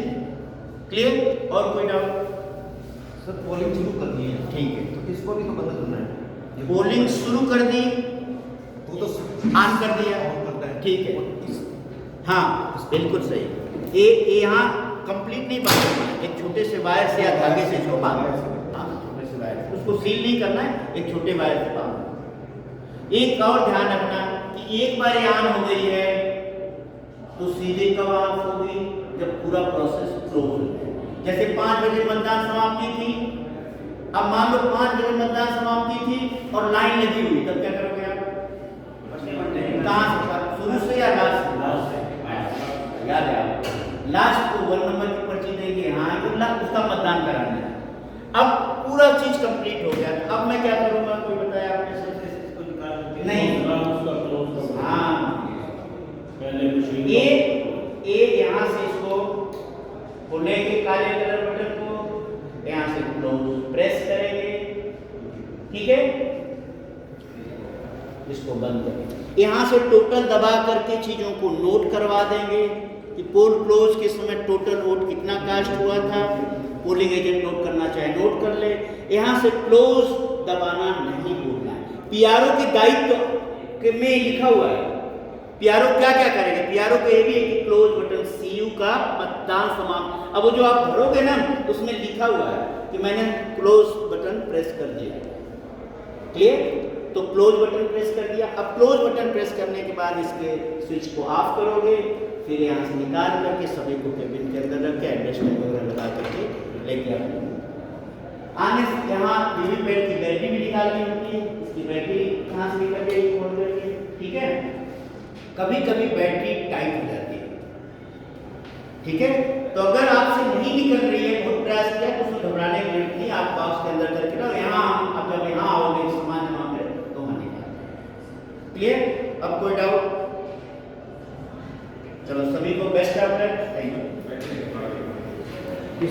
क्लियर? और कोई डाउट? सर पोलिंग शुरू कर दी है, ठीक है, तो इसको भी तो बंद करना है। पोलिंग शुरू कर दी, वो तो ऑन कर दिया, ऑन करता है। ठीक है, हाँ बिल्कुल सही। ये यहाँ कंप्लीट नहीं बांधना है, एक छोटे से वायर से या धागे से इसको बांधना है। हाँ, छोटे से वायर से उसको सील नहीं करना है, एक छोटे वायर से बांधना है। एक और ध्यान रखना कि एक बार ये ऑन हो गई है तो सीधे कब ऑफ होगी? जब पूरा प्रोसेस क्लोज हो जाए। जैसे 5 बजे मतदान समाप्ति थी, अब मान लो 5 बजे मतदान समाप्ति थी और लाइन लगी हुई, तब क्या करोगे आप? कहाँ से, शुरू से या लास्ट से? याद है आपको, लास्ट को 1 नंबर की पर्ची देंगे, हाँ उसका मतदान कराना है। अब पूरा चीज कंप्लीट हो गया, अब मैं क्या करूंगा? कोई बताया आपने? इसको निकाल नहीं, हाँ पहले मशीन ये यहाँ से इसको खोल तो लेंगे काले कलर बटन को, यहाँ से क्लोज प्रेस करेंगे, ठीक है, इसको बंद करेंगे। यहाँ से टोटल दबा करके चीजों को नोट करवा देंगे कि पोल क्लोज के समय टोटल वोट कितना कास्ट हुआ था। पोलिंग एजेंट नोट करना चाहे नोट कर ले। यहाँ से क्लोज दबाना नहीं भूलना है। पीआरओ के दायित्व के में लिखा हुआ है पीआरओ क्या क्या करेगा। पीआरओ को ये भी है कि क्लोज बटन सीयू का मतदान समाप्त। अब वो जो आप भरोगे ना उसमें लिखा हुआ है कि मैंने क्लोज बटन प्रेस कर दिया, क्लियर। तो क्लोज बटन प्रेस कर दिया। अब क्लोज बटन प्रेस करने के बाद इसके स्विच को ऑफ करोगे, फिर यहाँ से निकाल करके सभी को केबिन के अंदर रख के एड्रेस टैग वगैरह लगा करके लेके आने से यहाँ वीवीपैट की बैटरी भी निकालनी होती है। इसकी बैटरी कहाँ से निकल गई खोल करके, ठीक है। कभी कभी बैटरी टाइट हो जाती है, ठीक है। तो अगर आपसे नहीं निकल रही है, बहुत प्रयास किया तो उसमें घबराने की जरूरत नहीं। आप बॉक्स के अंदर करके ना यहाँ अब जब यहाँ आओगे सामान जमा कर तो वहाँ निकाल, क्लियर। अब कोई डाउट? चलो सभी को best of luck, thank you.